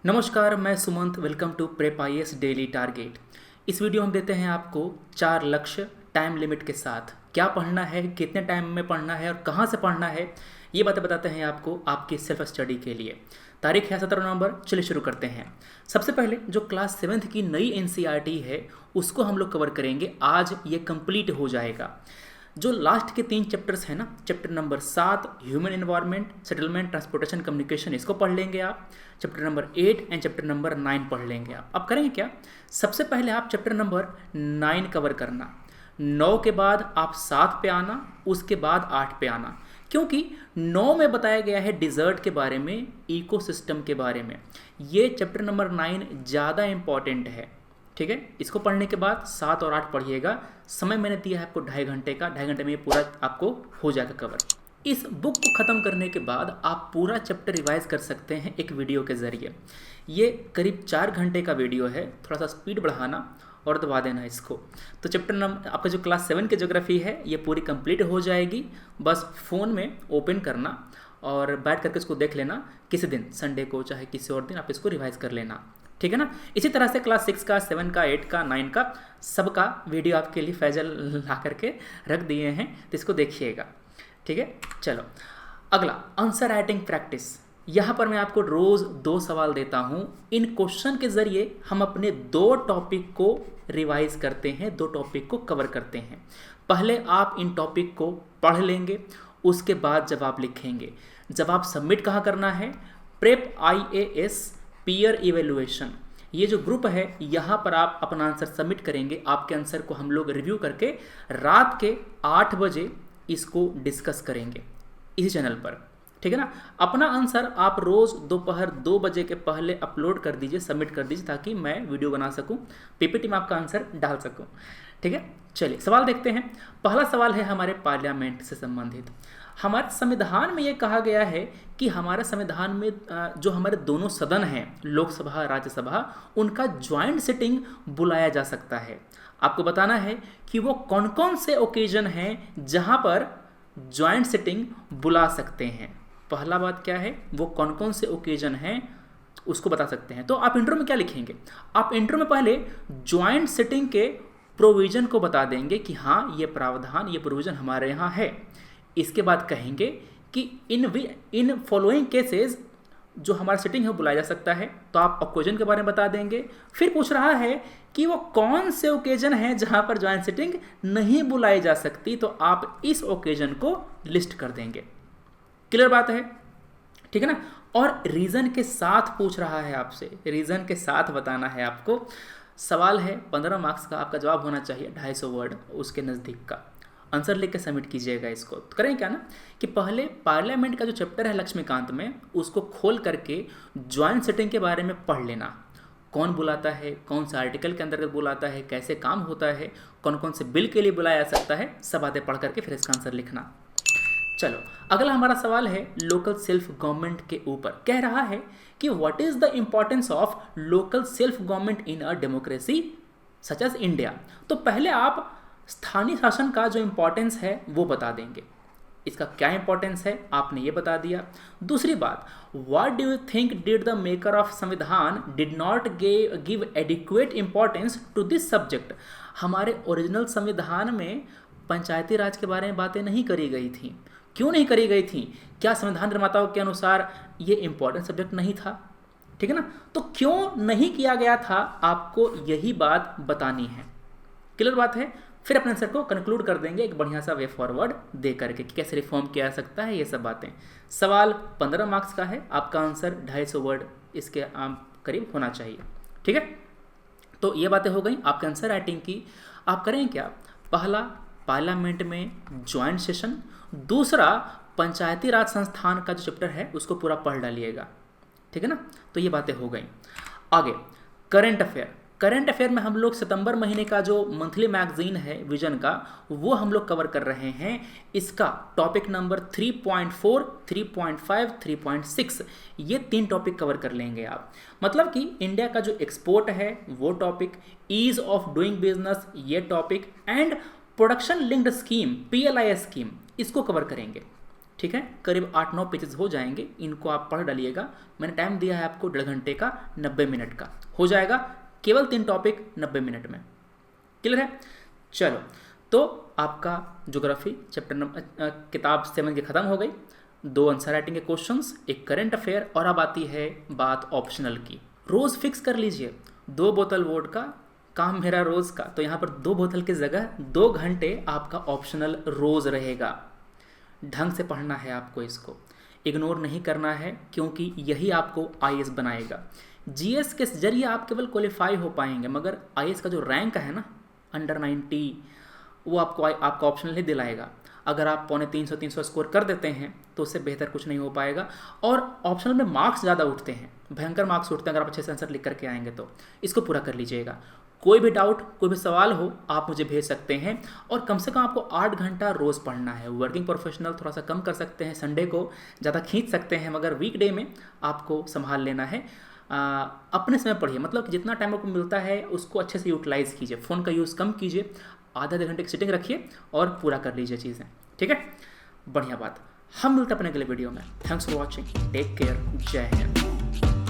नमस्कार, मैं Sumant. Welcome to prep IAS daily target. इस वीडियो में हम देते हैं आपको 4 लक्ष्य टाइम लिमिट के साथ। क्या पढ़ना है, कितने टाइम में पढ़ना है और कहाँ से पढ़ना है, ये बातें बताते हैं आपको आपकी सेल्फ स्टडी के लिए। तारीख है 17 नवंबर। चलिए शुरू करते हैं। सबसे पहले जो क्लास 7th की नई एनसीईआरटी है उसको हम लोग कवर करेंगे। आज ये कंप्लीट हो जाएगा। जो लास्ट के 3 चैप्टर्स हैं ना, chapter number 7 human environment, settlement, transportation, communication, इसको पढ़ लेंगे आप। Chapter number 8 and chapter number 9 पढ़ लेंगे आप। अब करेंगे क्या, सबसे पहले आप चैप्टर नंबर 9 कवर करना। 9 के बाद आप 7 पे आना, उसके बाद 8 पे आना, क्योंकि 9 में बताया गया है डिज़र्ट के बारे में, इकोसिस्टम के बारे में। ये चैप्टर नंबर 9 ज़्यादा इंपॉर्टेंट है। ठीक है, इसको पढ़ने के बाद 7 और 8 पढ़िएगा। समय मैंने दिया है आपको 2.5 घंटे का। 2.5 घंटे में ये पूरा आपको हो जाएगा कवर। इस बुक को ख़त्म करने के बाद आप पूरा चैप्टर रिवाइज कर सकते हैं एक वीडियो के ज़रिए। ये करीब 4 घंटे का वीडियो है। थोड़ा सा स्पीड बढ़ाना और दबा देना इसको। तो चैप्टर नंबर आपका जो क्लास 7 की ज्योग्राफी है ये पूरी कंप्लीट हो जाएगी। बस फ़ोन में ओपन करना और बैठ करके इसको देख लेना। किसी दिन संडे को चाहे किसी और दिन आप इसको रिवाइज कर लेना। ठीक है ना। इसी तरह से क्लास 6 का, 7 का, 8 का, 9 का सबका वीडियो आपके लिए फैजल ला करके रख दिए हैं, तो इसको देखिएगा। ठीक है, चलो अगला आंसर राइटिंग प्रैक्टिस। यहाँ पर मैं आपको रोज़ 2 सवाल देता हूँ। इन क्वेश्चन के ज़रिए हम अपने 2 टॉपिक को रिवाइज करते हैं, 2 टॉपिक को कवर करते हैं। पहले आप इन टॉपिक को पढ़ लेंगे, उसके बाद जवाब लिखेंगे। जवाब सबमिट कहाँ करना है, प्रेप आईएएस पीयर इवेल्युएशन, ये जो ग्रुप है यहाँ पर आप अपना आंसर सबमिट करेंगे। आपके आंसर को हम लोग रिव्यू करके रात के 8 बजे इसको डिस्कस करेंगे इसी चैनल पर। ठीक है ना। अपना आंसर आप रोज़ दोपहर 2 बजे के पहले अपलोड कर दीजिए, सबमिट कर दीजिए, ताकि मैं वीडियो बना सकूं, पीपीटी में आपका आंसर डाल सकूं। ठीक है, चलिए सवाल देखते हैं। पहला सवाल है हमारे पार्लियामेंट से संबंधित। हमारे संविधान में ये कहा गया है कि हमारे संविधान में जो हमारे दोनों सदन हैं, लोकसभा राज्यसभा, उनका ज्वाइंट सिटिंग बुलाया जा सकता है। आपको बताना है कि वो कौन कौन से ओकेजन हैं जहां पर ज्वाइंट सिटिंग बुला सकते हैं। पहला बात क्या है, वो कौन कौन से ओकेजन हैं उसको बता सकते हैं। तो आप इंट्रो में क्या लिखेंगे, आप इंट्रो में पहले ज्वाइंट सिटिंग के प्रोविज़न को बता देंगे कि हाँ ये प्रावधान, ये प्रोविज़न हमारे यहाँ है। इसके बाद कहेंगे कि इन फॉलोइंग केसेस जो हमारा सिटिंग है बुलाया जा सकता है। तो आप ओकेजन के बारे में बता देंगे। फिर पूछ रहा है कि वो कौन से ओकेजन हैं जहां पर ज्वाइंट सिटिंग नहीं बुलाई जा सकती, तो आप इस ओकेजन को लिस्ट कर देंगे। क्लियर बात है, ठीक है ना। और रीज़न के साथ पूछ रहा है आपसे, रीज़न के साथ बताना है आपको। सवाल है 15 मार्क्स का, आपका जवाब होना चाहिए 250 वर्ड उसके नज़दीक का। आंसर लिख के सबमिट कीजिएगा इसको। तो करें क्या ना कि पहले पार्लियामेंट का जो चैप्टर है लक्ष्मीकांत में, उसको खोल करके ज्वाइंट सिटिंग के बारे में पढ़ लेना। कौन बुलाता है, कौन सा आर्टिकल के अंतर्गत बुलाता है, कैसे काम होता है, कौन कौन से बिल के लिए बुलाया जा सकता है, सब बातें पढ़ करके फिर इसका आंसर लिखना। चलो अगला हमारा सवाल है लोकल सेल्फ गवर्नमेंट के ऊपर। कह रहा है कि what is the importance of local self government in a democracy such as India. तो पहले आप स्थानीय शासन का जो इंपॉर्टेंस है वो बता देंगे। इसका क्या इंपॉर्टेंस है आपने ये बता दिया। दूसरी बात, what do you think did the maker of संविधान did not give adequate importance to this subject. हमारे ओरिजिनल संविधान में पंचायती राज के बारे में बातें नहीं करी गई थी। क्यों नहीं करी गई थी? क्या संविधान निर्माताओं के अनुसार ये इंपॉर्टेंट सब्जेक्ट नहीं था? ठीक है ना। तो क्यों नहीं किया गया था, आपको यही बात बतानी है। क्लियर बात है। फिर अपने आंसर को कंक्लूड कर देंगे एक बढ़िया सा वे फॉरवर्ड दे करके कि कैसे रिफॉर्म किया जा सकता है, ये सब बातें। सवाल 15 मार्क्स का है, आपका आंसर 250 वर्ड इसके करीब होना चाहिए। ठीक है, तो ये बातें हो गई आपके आंसर राइटिंग की। आप करें क्या, पहला पार्लियामेंट में ज्वाइंट सेशन, दूसरा पंचायती राज संस्थान का जो चैप्टर है उसको पूरा पढ़ डालिएगा। ठीक है ना। तो ये बातें हो गई। आगे करंट अफेयर। करंट अफेयर में हम लोग सितंबर महीने का जो मंथली मैगजीन है विजन का, वो हम लोग कवर कर रहे हैं। इसका टॉपिक नंबर 3.4, 3.5, 3.6, ये 3 टॉपिक कवर कर लेंगे आप। मतलब कि इंडिया का जो एक्सपोर्ट है वो topic, ease of doing business ये topic, and production linked scheme PLI scheme, इसको कवर करेंगे। ठीक है, करीब 8-9 पेजेस हो जाएंगे, इनको आप पढ़ डालिएगा। मैंने टाइम दिया है आपको 1.5 घंटे का, 90 मिनट का हो जाएगा, केवल 3 टॉपिक 90 मिनट में। क्लियर है? चलो, तो आपका ज्योग्राफी चैप्टर किताब 7 की ख़त्म हो गई। 2 आंसर राइटिंग के क्वेश्चंस, एक करंट अफेयर, और अब आती है बात ऑप्शनल की। रोज़ फिक्स कर लीजिए 2 बोतल वोडका, काम मेरा रोज़ का। तो यहाँ पर 2 बोतल की जगह 2 घंटे आपका ऑप्शनल रोज़ रहेगा। ढंग से पढ़ना है आपको, इसको इग्नोर नहीं करना है, क्योंकि यही आपको आईएएस बनाएगा। जीएस के जरिए आप केवल क्वालिफाई हो पाएंगे, मगर आईएएस का जो रैंक है ना, अंडर 90, वो आपका ऑप्शनल ही दिलाएगा। अगर आप 250-300 स्कोर कर देते हैं तो उससे बेहतर कुछ नहीं हो पाएगा। और ऑप्शनल में मार्क्स ज़्यादा उठते हैं, भयंकर मार्क्स उठते हैं अगर आप अच्छे से आंसर लिख करके आएंगे तो। इसको पूरा कर लीजिएगा। कोई भी डाउट, कोई भी सवाल हो, आप मुझे भेज सकते हैं। और कम से कम आपको 8 घंटा रोज़ पढ़ना है। वर्किंग प्रोफेशनल थोड़ा सा कम कर सकते हैं, संडे को ज़्यादा खींच सकते हैं, मगर वीकडे में आपको संभाल लेना है। अपने समय पढ़िए, मतलब जितना टाइम आपको मिलता है उसको अच्छे से यूटिलाइज़ कीजिए। फ़ोन का यूज़ कम कीजिए, आधे घंटे की सिटिंग रखिए और पूरा कर लीजिए चीज़ें। ठीक है, बढ़िया बात। हम मिलते हैं अपने अगले वीडियो में। Thanks for watching, take care, जय हिंद।